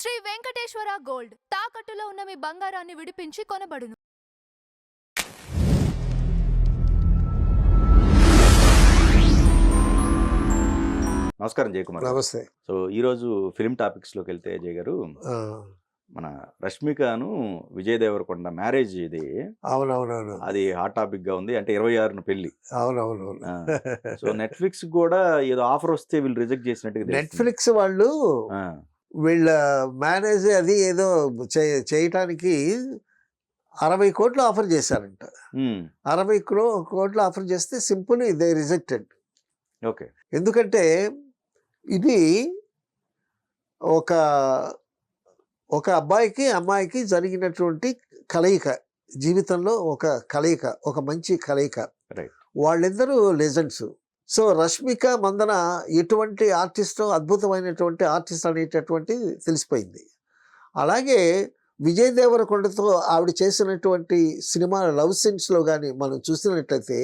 Shri Venkateswara gold తాకట్టులో ఉన్న మీ బంగారాన్ని విడిపించి కొనబడును. నమస్కారం జయకుమార్. నమస్తే. సో ఈరోజు ఫిల్మ్ టాపిక్స్లోకి వెళ్తే జయ గారు, మన రష్మికను విజయ్ దేవరకొండ మ్యారేజ్ ఇది. అవునవునవును, అది హాట్ టాపిక్ గా ఉంది. అంటే 26న పెళ్లి. అవునవునవును. సో నెట్ఫ్లిక్స్ కూడా ఏదో ఆఫర్ వస్తే వీళ్ళు రిజెక్ట్ చేసినట్టుగా నెట్ఫ్లిక్స్ వాళ్ళు వీళ్ళ మ్యారేజ్ అది ఏదో చేయటానికి 60 కోట్లు ఆఫర్ చేశారంట. 60 కోట్లు ఆఫర్ చేస్తే సింపుల్ దే రిజెక్టెడ్. ఓకే. ఎందుకంటే ఇది ఒక అబ్బాయికి అమ్మాయికి జరిగినటువంటి కలయిక, జీవితంలో ఒక కలయిక, ఒక మంచి కలయిక. వాళ్ళిద్దరూ లెజెండ్స్. సో రష్మిక మందన ఎటువంటి ఆర్టిస్ట్, అద్భుతమైనటువంటి ఆర్టిస్ట్ అనేటటువంటి తెలిసిపోయింది. అలాగే విజయ్ దేవరకొండతో ఆవిడ చేసినటువంటి సినిమా లవ్ సీన్స్లో కానీ మనం చూసినట్లయితే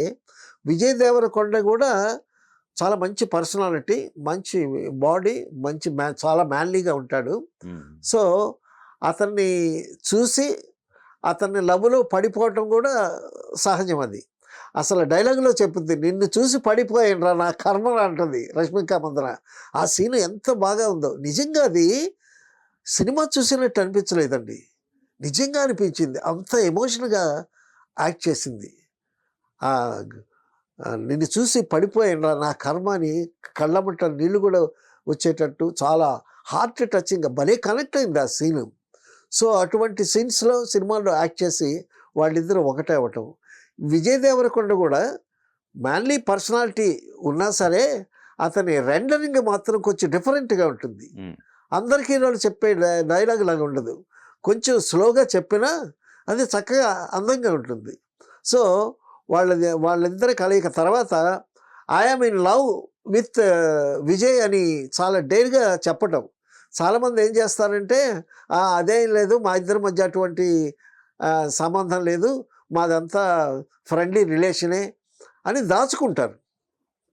విజయ్ దేవరకొండ కూడా చాలా మంచి పర్సనాలిటీ, మంచి బాడీ, మంచి చాలా మ్యాన్లీగా ఉంటాడు. సో అతన్ని చూసి అతన్ని లవ్లో పడిపోవటం కూడా సహజం. అది అసలు డైలాగులో చెప్పింది, నిన్ను చూసి పడిపోయినరా నా కర్మ అంటుంది రష్మిక మందన. ఆ సీన్ ఎంత బాగా ఉందో. నిజంగా అది సినిమా చూసినట్టు అనిపించలేదండి, నిజంగా అనిపించింది. అంత ఎమోషనల్గా యాక్ట్ చేసింది. నిన్ను చూసి పడిపోయినరా నా కర్మ అని కళ్ళమట్ట నీళ్ళు కూడా వచ్చేటట్టు చాలా హార్ట్ టచింగ్గా భలే కనెక్ట్ అయింది ఆ సీను. సో అటువంటి సీన్స్లో సినిమాలో యాక్ట్ చేసి వాళ్ళిద్దరూ ఒకటే అవ్వటం. విజయ్ దేవరకొండ కూడా మ్యాన్లీ పర్సనాలిటీ ఉన్నా సరే అతని రెండరింగ్ మాత్రం కొంచెం డిఫరెంట్గా ఉంటుంది. అందరికీ వాళ్ళు చెప్పే డైలాగ్ లాగా ఉండదు, కొంచెం స్లోగా చెప్పినా అది చక్కగా అందంగా ఉంటుంది. సో వాళ్ళిద్దరి కలయిక తర్వాత I'm in love with Vijay అని చాలా డేర్గా చెప్పటం. చాలామంది ఏం చేస్తారంటే అదేం లేదు, మా ఇద్దరి మధ్య అటువంటి సంబంధం లేదు, మాదంతా ఫ్రెండ్లీ రిలేషనే అని దాచుకుంటారు.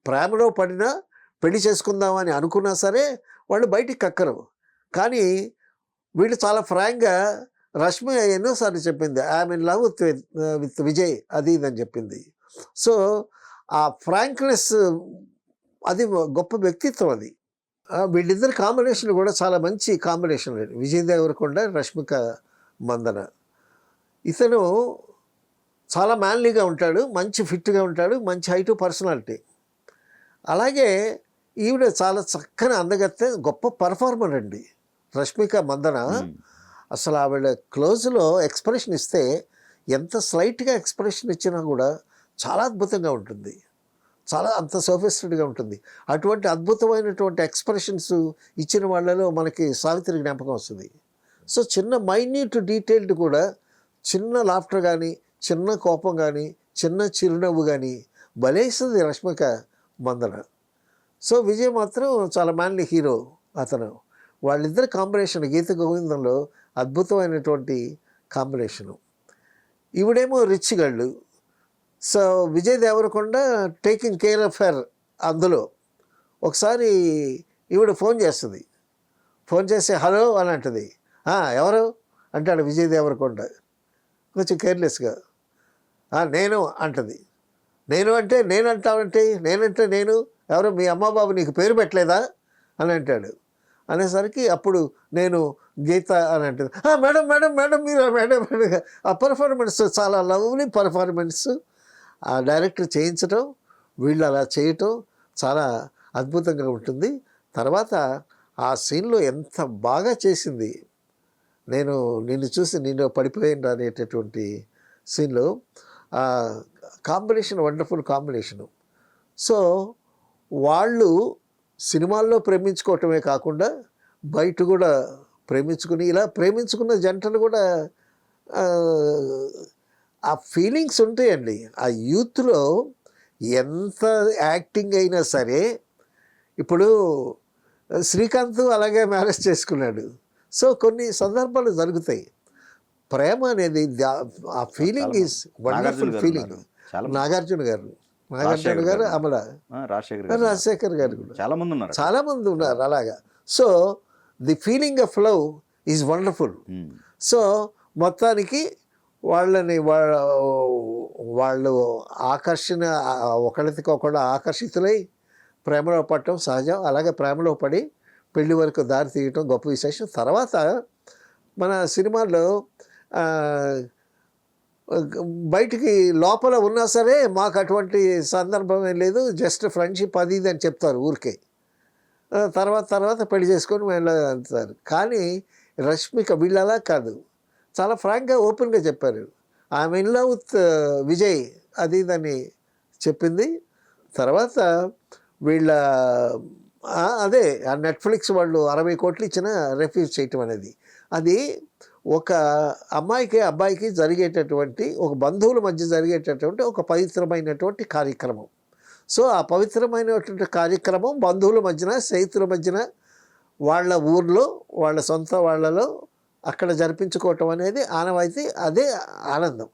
ప్రేమలో పడినా పెళ్లి చేసుకుందామని అనుకున్నా సరే వాళ్ళు బయటికి కక్కరు. కానీ వీళ్ళు చాలా ఫ్రాంక్గా రష్మి ఎన్నోసార్లు చెప్పింది I'm in love with Vijay అది ఇదని చెప్పింది. సో ఆ ఫ్రాంక్నెస్ అది గొప్ప వ్యక్తిత్వం. అది వీళ్ళిద్దరి కాంబినేషన్ కూడా చాలా మంచి కాంబినేషన్. విజయ్ దేవరకొండ, రష్మిక మందన. ఇతను చాలా మ్యాన్లీగా ఉంటాడు, మంచి ఫిట్గా ఉంటాడు, మంచి హైటు, పర్సనాలిటీ. అలాగే ఈవిడ చాలా చక్కని అందగత్తె, గొప్ప పర్ఫార్మర్ అండి రష్మిక మందన. అసలు ఆవిడ క్లోజ్లో ఎక్స్ప్రెషన్ ఇస్తే ఎంత స్లైట్గా ఎక్స్ప్రెషన్ ఇచ్చినా కూడా చాలా అద్భుతంగా ఉంటుంది, చాలా అంత సోఫిస్టికేటెడ్గా ఉంటుంది. అటువంటి అద్భుతమైనటువంటి ఎక్స్ప్రెషన్స్ ఇచ్చిన వాళ్ళలో మనకి సావిత్రి జ్ఞాపకం వస్తుంది. సో చిన్న మైన్యూట్ డీటెయిల్డ్ కూడా, చిన్న లాఫ్టర్ కానీ, చిన్న కోపం కానీ, చిన్న చిరునవ్వు కానీ భలేస్తుంది రష్మిక మందన. సో విజయ్ మాత్రం చాలా మ్యాన్లీ హీరో అతను. వాళ్ళిద్దరు కాంబినేషన్ గీత గోవిందంలో అద్భుతమైనటువంటి కాంబినేషను. ఈవిడేమో rich girl. So Vijay Deverakonda taking care of her. అందులో ఒకసారి ఈవిడ ఫోన్ చేస్తుంది, ఫోన్ చేసి హలో అని అంటుంది. ఎవరు అంటాడు విజయ్ దేవరకొండ కొంచెం కేర్లెస్గా. నేను అంటుంది. నేను అంటే నేను అంటావంటే, నేనంటే నేను ఎవరు, మీ అమ్మ బాబు నీకు పేరు పెట్టలేదా అని అంటాడు. అనేసరికి అప్పుడు నేను గీత అని అంటుంది. మేడం మేడం మేడం మీరు మేడం మేడం. ఆ పర్ఫార్మెన్స్ చాలా లవ్లీ పర్ఫార్మెన్స్. ఆ డైరెక్టర్ చేయించటం, వీళ్ళు అలా చేయటం చాలా అద్భుతంగా ఉంటుంది. తర్వాత ఆ సీన్లో ఎంత బాగా చేసింది. నిన్ను చూసి నిన్ను పడిపోయింది అనేటటువంటి సీన్లో కాంబినేషన్ వండర్ఫుల్ కాంబినేషను. సో వాళ్ళు సినిమాల్లో ప్రేమించుకోవటమే కాకుండా బయట కూడా ప్రేమించుకుని, ఇలా ప్రేమించుకున్న జంటలు కూడా ఆ ఫీలింగ్స్ ఉంటాయండి. ఆ యూత్లో ఎంత యాక్టింగ్ అయినా సరే, ఇప్పుడు శ్రీకాంత్ అలాగే మ్యారేజ్ చేసుకున్నాడు. సో కొన్ని సందర్భాలు జరుగుతాయి. ప్రేమ అనేది ఆ feeling is wonderful feeling. Nagarjuna గారు, అమల, రాజశేఖర్ గారు కూడా చాలా మంది ఉన్నారు అలాగా. So the feeling of love is wonderful. Um. So మొత్తానికి వాళ్ళని వాళ్ళు ఆకర్షణ ఒకళ్ళకి ఒకళ్ళు ఆకర్షితులై ప్రేమలో పడటం సహజం. అలాగే ప్రేమలో పడి పెళ్లి వరకు దారి తీయటం గొప్ప విశేషం. తర్వాత మన సినిమాలో బయటికి లోపల ఉన్నా సరే మాకు అటువంటి సందర్భం ఏం లేదు, జస్ట్ ఫ్రెండ్షిప్ అది ఇది అని చెప్తారు ఊరికే. తర్వాత పెళ్లి చేసుకొని వెళ్ళంటారు. కానీ రష్మిక వీళ్ళలా కాదు, చాలా ఫ్రాంక్గా ఓపెన్గా చెప్పారు. I'm in love with Vijay అది ఇదని చెప్పింది. తర్వాత వీళ్ళ అదే ఆ నెట్ఫ్లిక్స్ వాళ్ళు 60 కోట్లు ఇచ్చిన రిఫ్యూజ్ చేయటం అనేది, అది ఒక అమ్మాయికి అబ్బాయికి జరిగేటటువంటి ఒక బంధువుల మధ్య జరిగేటటువంటి ఒక పవిత్రమైనటువంటి కార్యక్రమం. సో ఆ పవిత్రమైనటువంటి కార్యక్రమం బంధువుల మధ్యన స్నేహితుల మధ్యన వాళ్ళ ఊర్లో వాళ్ళ సొంత వాళ్ళలో అక్కడ జరిపించుకోవటం అనేది ఆనవాయితీ, అదే ఆనందం.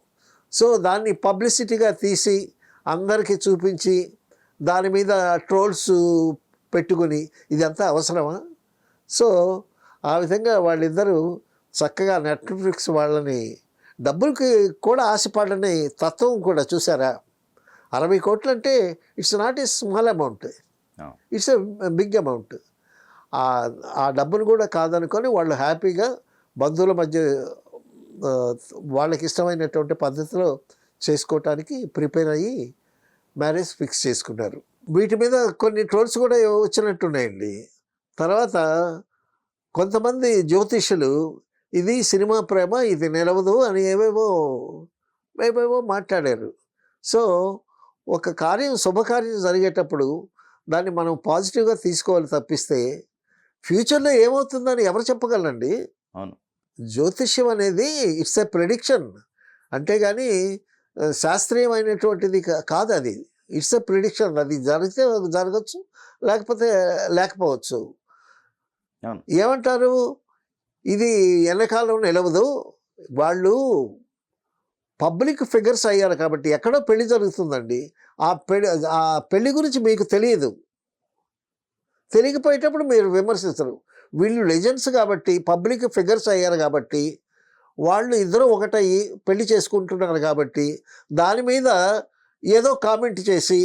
సో దాన్ని పబ్లిసిటీగా తీసి అందరికీ చూపించి దాని మీద ట్రోల్స్ పెట్టుకుని ఇదంతా అవసరమా? సో ఆ విధంగా వాళ్ళిద్దరూ చక్కగా నెట్ఫ్లిక్స్ వాళ్ళని డబ్బులకి కూడా ఆశపడని తత్వం కూడా చూసారా. 60 కోట్లు అంటే it's not a small amount, it's a big amount. ఆ డబ్బును కూడా కాదనుకొని వాళ్ళు హ్యాపీగా బంధువుల మధ్య వాళ్ళకి ఇష్టమైనటువంటి పద్ధతిలో చేసుకోవటానికి ప్రిపేర్ అయ్యి మ్యారేజ్ ఫిక్స్ చేసుకున్నారు. వీటి మీద కొన్ని ట్రోల్స్ కూడా వచ్చినట్టున్నాయండి. తర్వాత కొంతమంది జ్యోతిష్యులు ఇది సినిమా ప్రేమ, ఇది నిలవదు అని ఏవేవో మాట్లాడారు. సో ఒక కార్యం శుభకార్యం జరిగేటప్పుడు దాన్ని మనం పాజిటివ్గా తీసుకోవాలి తప్పిస్తే ఫ్యూచర్లో ఏమవుతుందని ఎవరు చెప్పగలరండి? అవును. జ్యోతిష్యం అనేది ఇట్స్ ఎ ప్రిడిక్షన్, అంతేగాని శాస్త్రీయమైనటువంటిది కాదు. అది ఇట్స్ ఎ ప్రిడిక్షన్. అది జరిగితే జరగచ్చు, లేకపోతే లేకపోవచ్చు. ఏమంటారు, ఇది ఎన్నకాలం నిలవదు. వాళ్ళు పబ్లిక్ ఫిగర్స్ అయ్యారు కాబట్టి ఎక్కడో పెళ్లి జరుగుతుందండి. ఆ పెళ్లి గురించి మీకు తెలియదు, తెలియకపోయేటప్పుడు మీరు విమర్శిస్తారు. వీళ్ళు లెజెండ్స్ కాబట్టి, పబ్లిక్ ఫిగర్స్ అయ్యారు కాబట్టి, వాళ్ళు ఇద్దరు ఒకటయ్యి పెళ్లి చేసుకుంటున్నారు కాబట్టి దాని మీద ఏదో కామెంట్ చేసి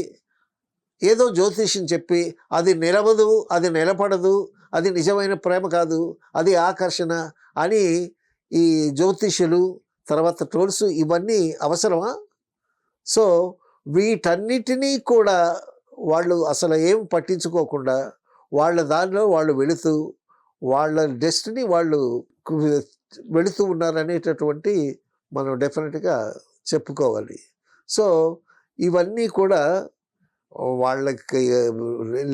ఏదో జ్యోతిష్యం చెప్పి అది నిలవదు, అది నిలబడదు, అది నిజమైన ప్రేమ కాదు, అది ఆకర్షణ అని ఈ జ్యోతిష్యులు తర్వాత ట్రోల్స్ ఇవన్నీ అవసరమా? సో వీటన్నిటినీ కూడా వాళ్ళు అసలు ఏం పట్టించుకోకుండా వాళ్ళ దానిలో వాళ్ళు వెళుతూ వాళ్ళ డెస్టినీ వాళ్ళు వెళుతూ ఉన్నారనేటటువంటి మనం డెఫినెట్గా చెప్పుకోవాలి. సో ఇవన్నీ కూడా వాళ్ళకి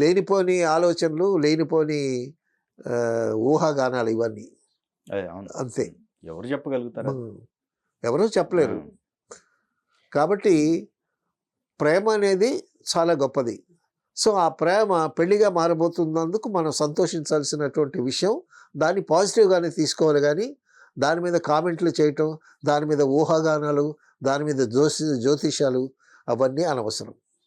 లేనిపోని ఆలోచనలు, లేనిపోని ఊహాగానాలు ఇవన్నీ. అంతే, ఎవరు చెప్పగలుగుతారు? ఎవరూ చెప్పలేరు. కాబట్టి ప్రేమ అనేది చాలా గొప్పది. సో ఆ ప్రేమ పెళ్లిగా మారబోతున్నందుకు మనం సంతోషించాల్సినటువంటి విషయం. దాన్ని పాజిటివ్గానే తీసుకోవాలి, కానీ దాని మీద కామెంట్లు చేయటం, దాని మీద ఊహాగానాలు, దాని మీద జ్యోతిషాలు అవన్నీ అనవసరం.